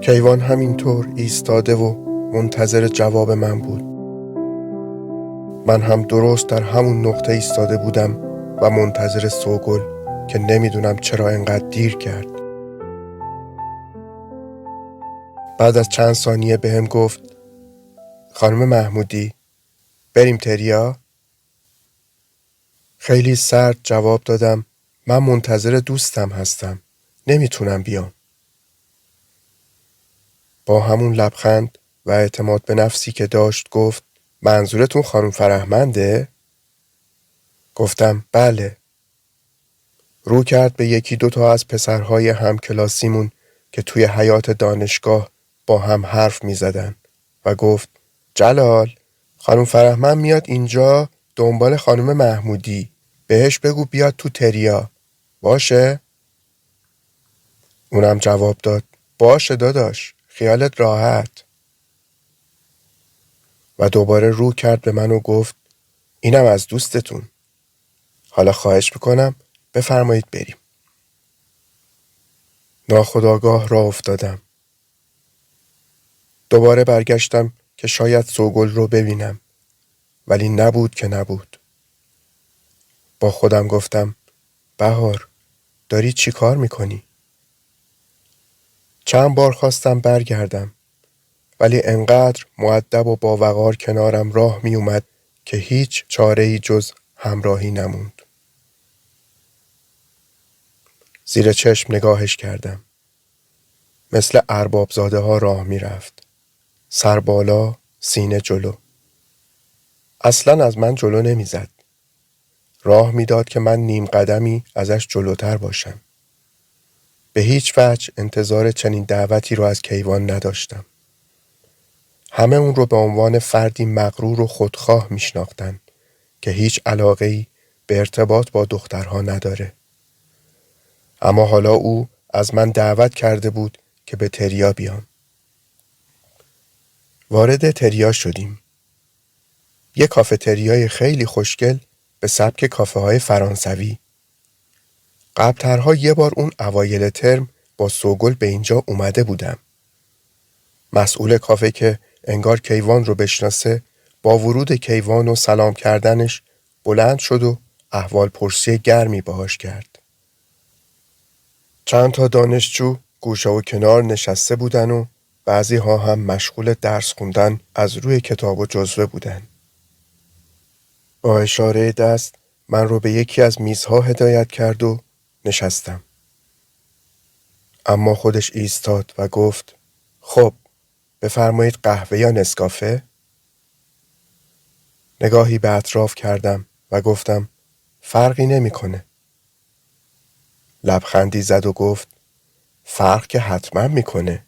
کیوان همینطور ایستاده و منتظر جواب من بود. من هم درست در همون نقطه ایستاده بودم و منتظر سوگل که نمیدونم چرا انقدر دیر کرد. بعد از چند ثانیه بهم گفت خانم محمودی بریم تریا؟ خیلی سرد جواب دادم من منتظر دوستم هستم. نمیتونم بیام. با همون لبخند و اعتماد به نفسی که داشت گفت منظورتون خانم فرهمنده؟ گفتم بله. رو کرد به یکی دوتا از پسرهای همکلاسیمون که توی حیاط دانشگاه با هم حرف می زدن و گفت جلال خانم فرهمند میاد اینجا دنبال خانم محمودی. بهش بگو بیاد تو تریا. باشه؟ اونم جواب داد باشه داداش خیالت راحت. و دوباره رو کرد به من و گفت اینم از دوستتون. حالا خواهش میکنم بفرمایید بریم. ناخودآگاه راه افتادم. دوباره برگشتم که شاید سوگل رو ببینم. ولی نبود که نبود. با خودم گفتم بهار داری چی کار میکنی؟ چند بار خواستم برگردم. ولی انقدر مؤدب و با وقار کنارم راه می اومد که هیچ چاره‌ای جز همراهی نموند. زیر چشم نگاهش کردم. مثل اربابزاده ها راه می رفت. سر بالا، سینه جلو. اصلاً از من جلو نمی زد. راه می داد که من نیم قدمی ازش جلوتر باشم. به هیچ وجه انتظار چنین دعوتی رو از کیوان نداشتم. همه اون رو به عنوان فردی مغرور و خودخواه می شناختن که هیچ علاقه‌ای به ارتباط با دخترها نداره. اما حالا او از من دعوت کرده بود که به تریا بیام. وارد تریا شدیم. یک کافتریای خیلی خوشگل به سبک کافه های فرانسوی. قبل‌ترها یه بار اون اوایل ترم با سوگل به اینجا اومده بودم. مسئول کافه که انگار کیوان رو بشناسه با ورود کیوان و سلام کردنش بلند شد و احوال پرسی گرمی باهاش کرد. چند تا دانشجو گوشه و کنار نشسته بودن و بعضی ها هم مشغول درس خوندن از روی کتاب و جزوه بودن. با اشاره دست من رو به یکی از میزها هدایت کرد و نشستم. اما خودش ایستاد و گفت خب بفرمایید قهوه یا نسکافه؟ نگاهی به اطراف کردم و گفتم فرقی نمیکنه. لبخندی زد و گفت فرق که حتما میکنه.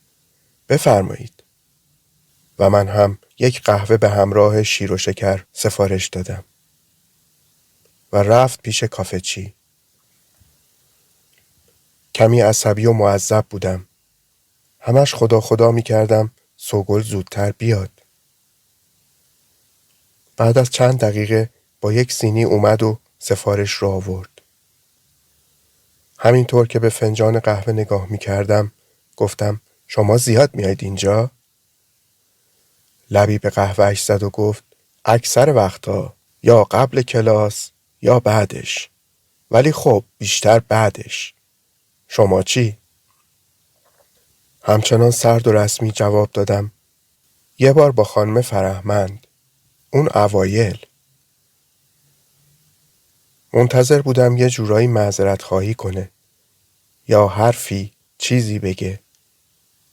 بفرمایید. و من هم یک قهوه به همراه شیر و شکر سفارش دادم. و رفت پیش کافه چی. کمی عصبی و معذب بودم. همش خدا خدا میکردم سوگل زودتر بیاد. بعد از چند دقیقه با یک سینی اومد و سفارش رو آورد. همینطور که به فنجان قهوه نگاه میکردم گفتم شما زیاد میاید اینجا؟ لبی به قهوهش زد و گفت اکثر وقتا یا قبل کلاس یا بعدش. ولی خب بیشتر بعدش. شما چی؟ همچنان سرد و رسمی جواب دادم یه بار با خانم فرهمند. اون اوایل. منتظر بودم یه جورایی معذرت خواهی کنه. یا حرفی چیزی بگه.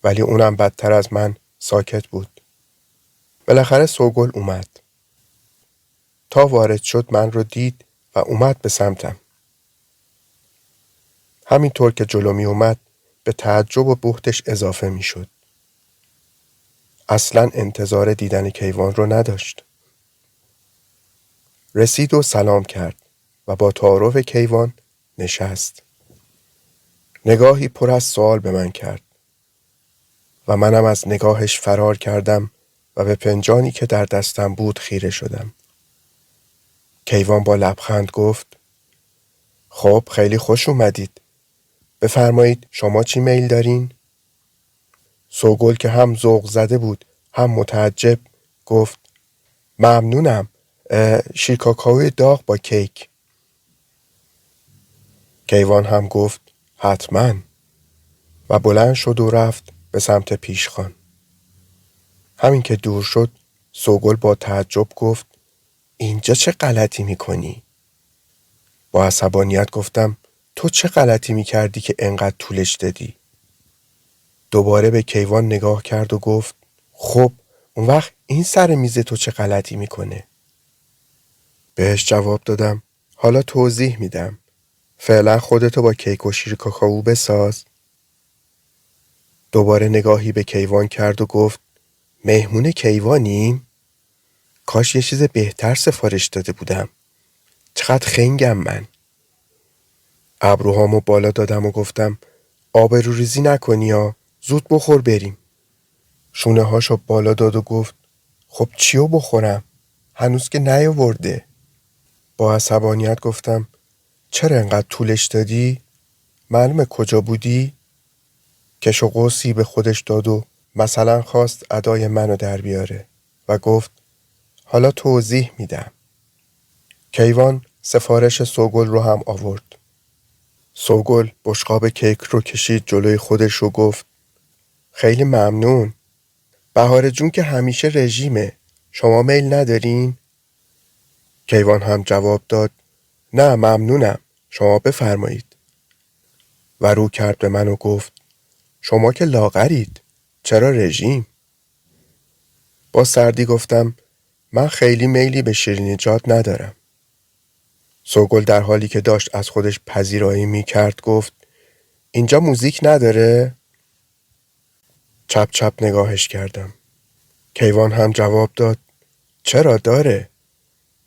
ولی اونم بدتر از من ساکت بود. بالاخره سوگل اومد. تا وارد شد من رو دید و اومد به سمتم. همینطور که جلو می اومد به تعجب و بهتش اضافه می شد. اصلاً انتظار دیدن کیوان رو نداشت. رسید و سلام کرد و با تعارف کیوان نشست. نگاهی پر از سوال به من کرد و منم از نگاهش فرار کردم و به فنجانی که در دستم بود خیره شدم. کیوان با لبخند گفت خب خیلی خوش اومدید. بفرمایید شما چی میل دارین؟ سوگل که هم ذوق زده بود هم متعجب گفت ممنونم، شیرکاکائو داغ با کیک. کیوان هم گفت حتما و بلند شد و رفت به سمت پیشخوان. همین که دور شد سوگل با تعجب گفت اینجا چه غلطی میکنی؟ با عصبانیت گفتم تو چه غلطی میکردی که انقدر طولش دادی؟ دوباره به کیوان نگاه کرد و گفت خب اون وقت این سر میز تو چه غلطی میکنه؟ بهش جواب دادم حالا توضیح میدم. فعلا خودتو با کیک و شیرکاکائو بساز. دوباره نگاهی به کیوان کرد و گفت مهمون کیوانیم؟ کاش یه چیز بهتر سفارش داده بودم. چقدر خنگم من. ابروهامو بالا دادم و گفتم آبروریزی نکنی یا زود بخور بریم. شونه هاشو بالا داد و گفت خب چیو بخورم؟ هنوز که نیاورده. با عصبانیت گفتم چرا انقدر طولش دادی؟ معلومه کجا بودی؟ کش و قوسی به خودش داد و مثلا خواست ادای منو در بیاره و گفت حالا توضیح میدم. کیوان سفارش سوگل رو هم آورد. سوگل بشقاب کیک رو کشید جلوی خودش و گفت خیلی ممنون. بهاره جون که همیشه رژیمه. شما میل ندارین؟ کیوان هم جواب داد نه ممنونم. شما بفرمایید. و رو کرد به من و گفت شما که لاغرید. چرا رژیم؟ با سردی گفتم من خیلی میلی به شیرینیجات ندارم. سوگل در حالی که داشت از خودش پذیرایی می کرد گفت اینجا موزیک نداره؟ چپ چپ نگاهش کردم. کیوان هم جواب داد چرا داره؟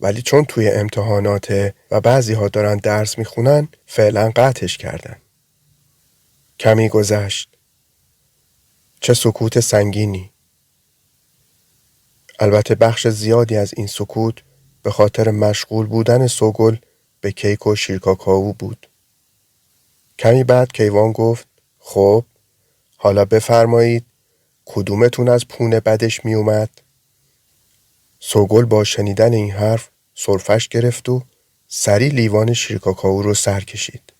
ولی چون توی امتحاناته و بعضی ها دارن درس می خونن فعلا قطعش کردن. کمی گذشت. چه سکوت سنگینی. البته بخش زیادی از این سکوت به خاطر مشغول بودن سوگل به کیک و شیرکاکائو بود. کمی بعد کیوان گفت خب حالا بفرمایید کدومتون از پونه بدش می اومد؟ سوگل با شنیدن این حرف سرفش گرفت و سری لیوان شیرکاکائو رو سر کشید.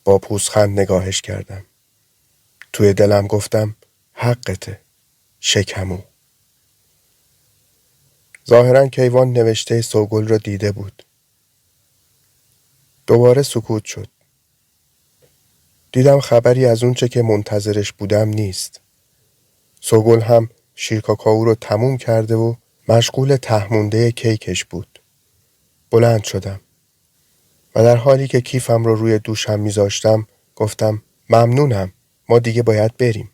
با پوزخند نگاهش کردم. توی دلم گفتم حقته شکمو. ظاهراً کیوان نوشته سوگل را دیده بود. دوباره سکوت شد. دیدم خبری از اون چه که منتظرش بودم نیست. سوگل هم شیرکاکائو رو تموم کرده و مشغول تهمونده کیکش بود. بلند شدم و در حالی که کیفم رو روی دوشم میذاشتم گفتم ممنونم، ما دیگه باید بریم.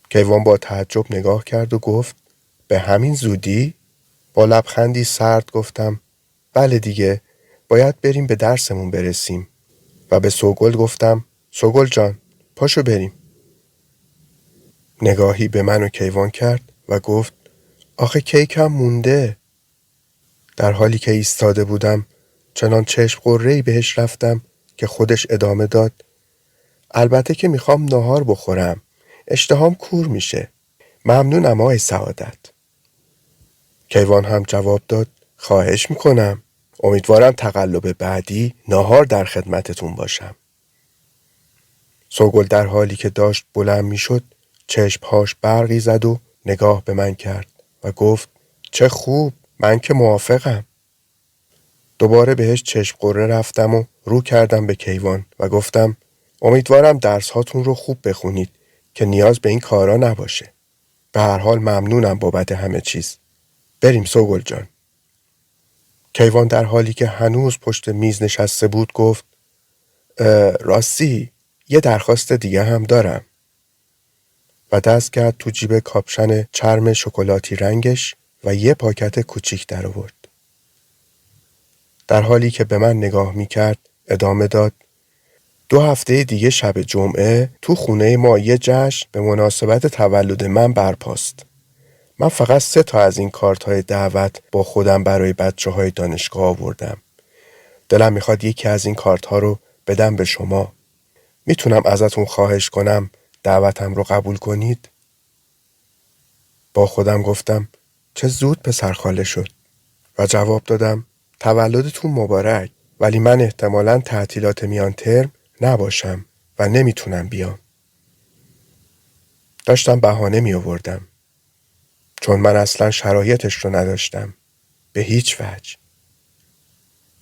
کیوان با تعجب نگاه کرد و گفت به همین زودی؟ با لبخندی سرد گفتم بله دیگه، باید بریم به درسمون برسیم. و به سوگل گفتم سوگل جان پاشو بریم. نگاهی به من و کیوان کرد و گفت آخه کیکم مونده. در حالی که ایستاده بودم چنان چشم قره‌ای بهش رفتم که خودش ادامه داد البته که میخوام ناهار بخورم، اشتهام کور میشه. ممنونم آقای سعادت. کیوان هم جواب داد خواهش میکنم. امیدوارم تقلب بعدی ناهار در خدمتتون باشم. سوگل در حالی که داشت بلند میشد چشمهاش برقی زد و نگاه به من کرد و گفت چه خوب، من که موافقم. دوباره بهش چشم قره رفتم و رو کردم به کیوان و گفتم امیدوارم درس هاتون رو خوب بخونید که نیاز به این کارا نباشه. به هر حال ممنونم بابت همه چیز. بریم سوگل جان. کیوان در حالی که هنوز پشت میز نشسته بود گفت راستی یه درخواست دیگه هم دارم. و دست کرد تو جیب کاپشن چرم شکلاتی رنگش و یه پاکت کوچیک در آورد. در حالی که به من نگاه میکرد ادامه داد 2 هفته دیگه شب جمعه تو خونه ما یه جشن به مناسبت تولد من برپاست. من فقط 3 تا از این کارت‌های دعوت با خودم برای بچه‌های دانشگاه آوردم. دلم میخواد یکی از این کارت‌ها رو بدم به شما. میتونم ازتون خواهش کنم دعوتم رو قبول کنید؟ با خودم گفتم چه زود پسر خاله شد و جواب دادم تولدتون مبارک، ولی من احتمالاً تعطیلات میان ترم نباشم و نمیتونم بیام. داشتم بهانه می آوردم چون من اصلا شرایطش رو نداشتم به هیچ وجه.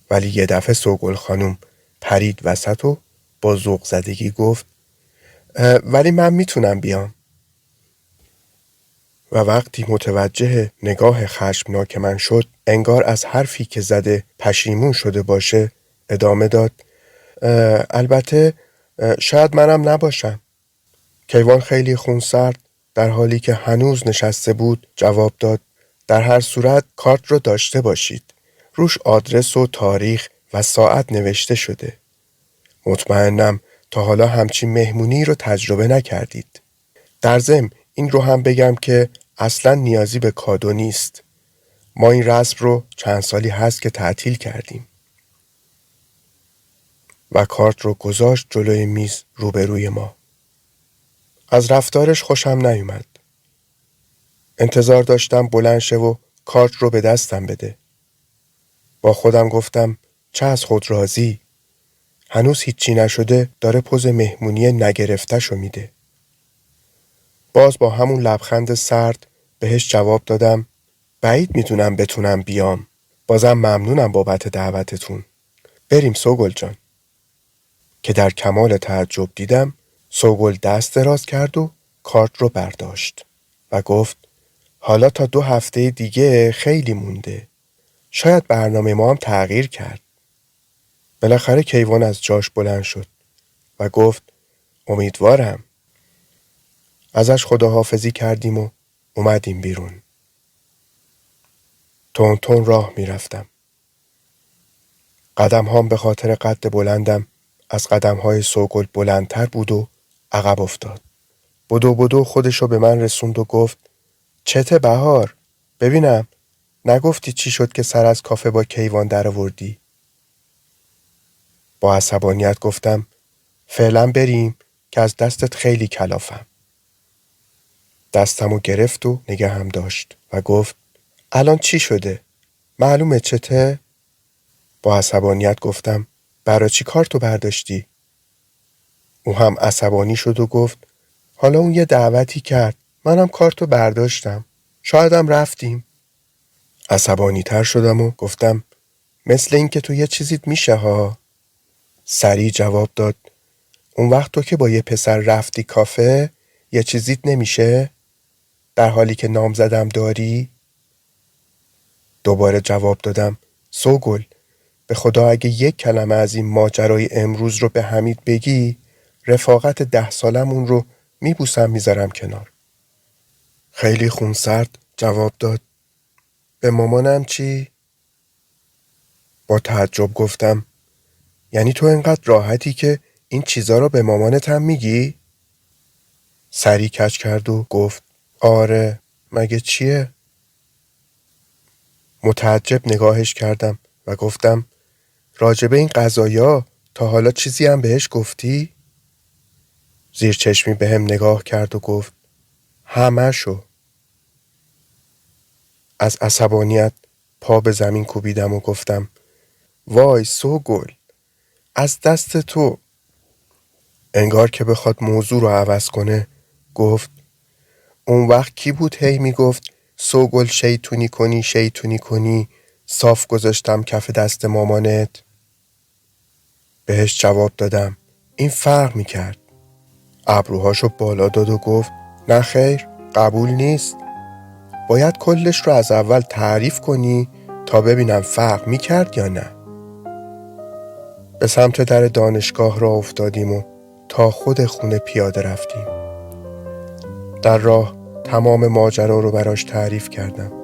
ولی یه دفعه سوگل خانم پرید وسط و با ذوق زدگی گفت ولی من میتونم بیام. و وقتی متوجه نگاه خشمناک من شد، انگار از حرفی که زده پشیمون شده باشه، ادامه داد البته شاید منم نباشم. کیوان خیلی خونسرد در حالی که هنوز نشسته بود جواب داد در هر صورت کارت رو داشته باشید. روش آدرس و تاریخ و ساعت نوشته شده. مطمئنم تا حالا همچین مهمونی رو تجربه نکردید. در ضمن این رو هم بگم که اصلا نیازی به کادو نیست. ما این رسم رو چند سالی هست که تعطیل کردیم. و کارت رو گذاشت جلوی میز روبروی ما. از رفتارش خوشم نیومد. انتظار داشتم بلند شه و کارت رو به دستم بده. با خودم گفتم چه از خود راضی. هنوز هیچی نشده داره پوز مهمونی نگرفته‌شو میده. باز با همون لبخند سرد بهش جواب دادم بعید میدونم بتونم بیام. بازم ممنونم بابت دعوتتون. بریم سوگل جان. که در کمال تعجب دیدم سوگل دست دراز کرد و کارت رو برداشت و گفت حالا تا 2 هفته دیگه خیلی مونده. شاید برنامه ما هم تغییر کرد. بالاخره کیوان از جاش بلند شد و گفت امیدوارم. ازش خداحافظی کردیم و اومدیم بیرون. تون تون راه می رفتم. قدم هام به خاطر قد بلندم از قدم های سوگل بلندتر بود و عقب افتاد. بدو بدو خودشو به من رسوند و گفت چته بهار؟ ببینم نگفتی چی شد که سر از کافه با کیوان در آوردی؟ با عصبانیت گفتم فعلا بریم که از دستت خیلی کلافم. دستمو گرفت و نگهم داشت و گفت الان چی شده؟ معلومه چته؟ با عصبانیت گفتم برای چی کارتو برداشتی؟ او هم عصبانی شد و گفت حالا اون یه دعوتی کرد، منم کارتو برداشتم، شایدم رفتیم. عصبانی تر شدم و گفتم مثل این که تو یه چیزیت میشه ها. سریع جواب داد اون وقت تو که با یه پسر رفتی کافه یه چیزیت نمیشه؟ در حالی که نام زدم داری؟ دوباره جواب دادم سوگل به خدا اگه یک کلمه از این ماجرای امروز رو به حمید بگی رفاقت 10 سالمون رو میبوسم میذارم کنار. خیلی خونسرد جواب داد به مامانم چی؟ با تعجب گفتم یعنی تو اینقدر راحتی که این چیزا رو به مامانت هم میگی؟ سری کج کرد و گفت آره مگه چیه؟ متعجب نگاهش کردم و گفتم راجبه این قضایا تا حالا چیزی هم بهش گفتی؟ زیر چشمی به هم نگاه کرد و گفت همه شو. از عصبانیت پا به زمین کوبیدم و گفتم وای سوگل از دست تو. انگار که بخواد موضوع رو عوض کنه گفت اون وقت کی بود هی میگفت سوگل شیطونی کنی شیطونی کنی صاف گذاشتم کف دست مامانت؟ بهش جواب دادم این فرق میکرد. ابروهاشو بالا داد و گفت نه خیر قبول نیست. باید کلش رو از اول تعریف کنی تا ببینم فرق میکرد یا نه. به سمت در دانشگاه را افتادیم و تا خود خونه پیاده رفتیم. در راه تمام ماجرا رو براش تعریف کردم.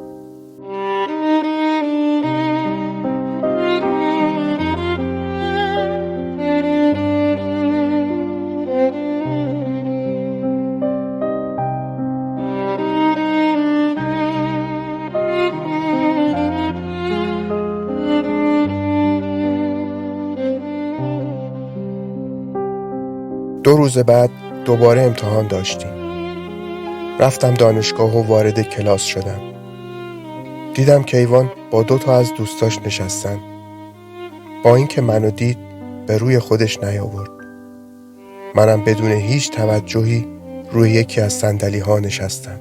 دو روز بعد دوباره امتحان داشتیم. رفتم دانشگاه و وارد کلاس شدم. دیدم کیوان با 2 از دوستاش نشستن. با اینکه منو دید به روی خودش نیاورد. منم بدون هیچ توجهی روی یکی از صندلی ها نشستم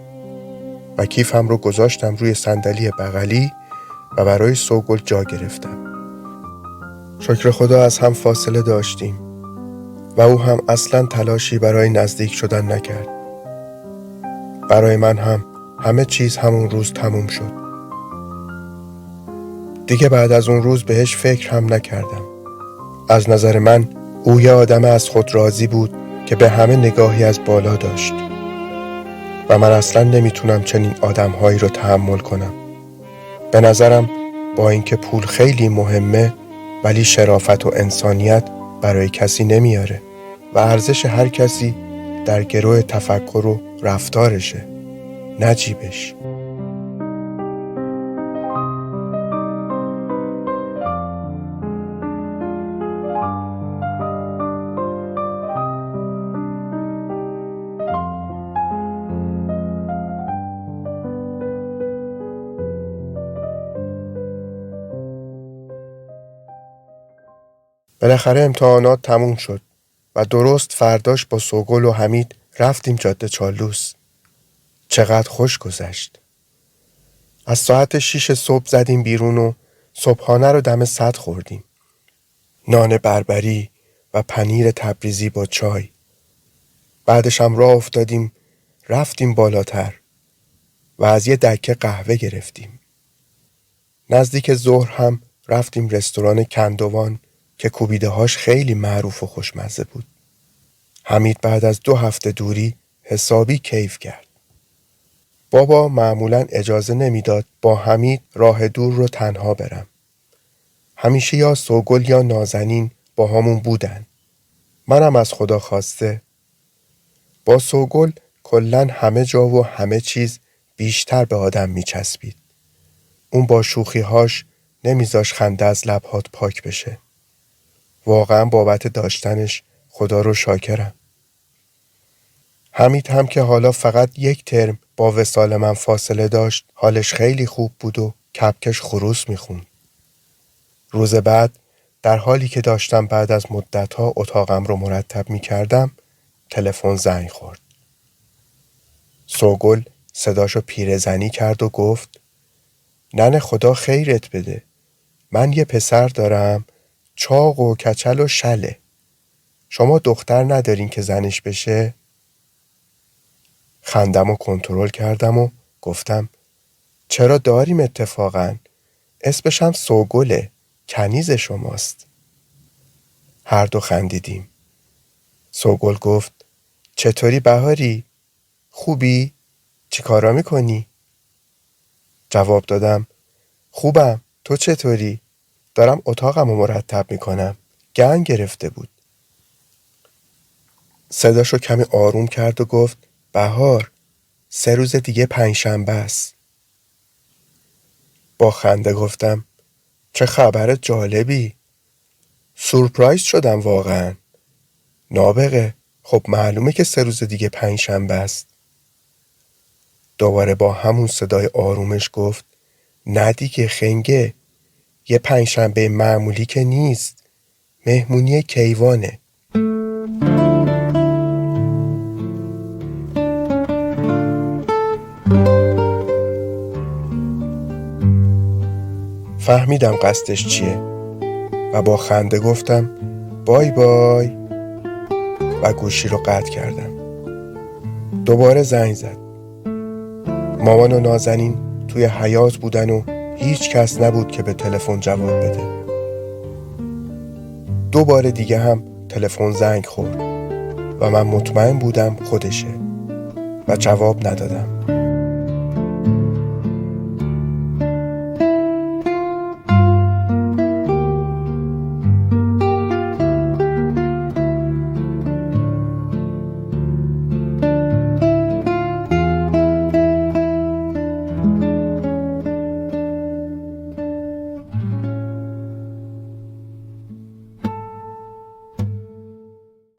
و کیفم رو گذاشتم روی صندلی بغلی و برای سوگل جا گرفتم. شکر خدا از هم فاصله داشتیم و او هم اصلاً تلاشی برای نزدیک شدن نکرد. برای من هم همه چیز همون روز تموم شد. دیگه بعد از اون روز بهش فکر هم نکردم. از نظر من او یه آدم از خود راضی بود که به همه نگاهی از بالا داشت و من اصلاً نمیتونم چنین آدمهایی رو تحمل کنم. به نظرم با اینکه پول خیلی مهمه ولی شرافت و انسانیت برای کسی نمیاره و ارزش هر کسی در گروه تفکر و رفتارشه، نه جیبش. بالاخره امتحانات تموم شد و درست فرداش با سوگل و حمید رفتیم جاده چالوس. چقدر خوش گذشت. از ساعت 6 صبح زدیم بیرون و صبحانه رو دم سد خوردیم. نان بربری و پنیر تبریزی با چای. بعدش هم راه افتادیم رفتیم بالاتر و از یه دکه قهوه گرفتیم. نزدیک ظهر هم رفتیم رستوران کندوان که کوبیده هاش خیلی معروف و خوشمزه بود. حمید بعد از 2 هفته دوری حسابی کیف کرد. بابا معمولاً اجازه نمیداد با حمید راه دور رو تنها برم. همیشه یا سوگل یا نازنین با همون بودن. منم از خدا خواسته. با سوگل کلاً همه جا و همه چیز بیشتر به آدم میچسبید. اون با شوخیهاش نمیذاش خنده از لبهات پاک بشه. واقعاً بابت داشتنش خدا رو شاکرم. حمید هم که حالا فقط 1 ترم با وصال من فاصله داشت حالش خیلی خوب بود و کپکش خروس میخوند. روز بعد در حالی که داشتم بعد از مدتها اتاقم رو مرتب میکردم تلفن زنگ خورد. سوگل صداشو پیرزنی کرد و گفت ننه خدا خیرت بده. من یه پسر دارم چاق و کچل و شله. شما دختر ندارین که زنش بشه؟ خندم رو کنترل کردم و گفتم چرا داریم اتفاقاً؟ اسمش هم سوگله. کنیز شماست. هر دو خندیدیم. سوگل گفت چطوری بهاری؟ خوبی؟ چی کارا میکنی؟ جواب دادم خوبم. تو چطوری؟ دارم اتاقم رو مرتب میکنم. گند گرفته بود. صداشو کمی آروم کرد و گفت بهار 3 روز دیگه 5 شنبه است. با خنده گفتم چه خبر جالبی. سورپرایز شدم واقعا. نابغه. خب معلومه که 3 روز دیگه 5 شنبه است. دوباره با همون صدای آرومش گفت نه دیگه خنگه. یه 5 شنبه معمولی که نیست. مهمونی کیوانه. فهمیدم قصدش چیه و با خنده گفتم بای بای و گوشی رو قطع کردم. دوباره زنگ زد. مامان و نازنین توی حیاط بودن و هیچ کس نبود که به تلفن جواب بده. 2 بار دیگه هم تلفن زنگ خورد و من مطمئن بودم خودشه و جواب ندادم.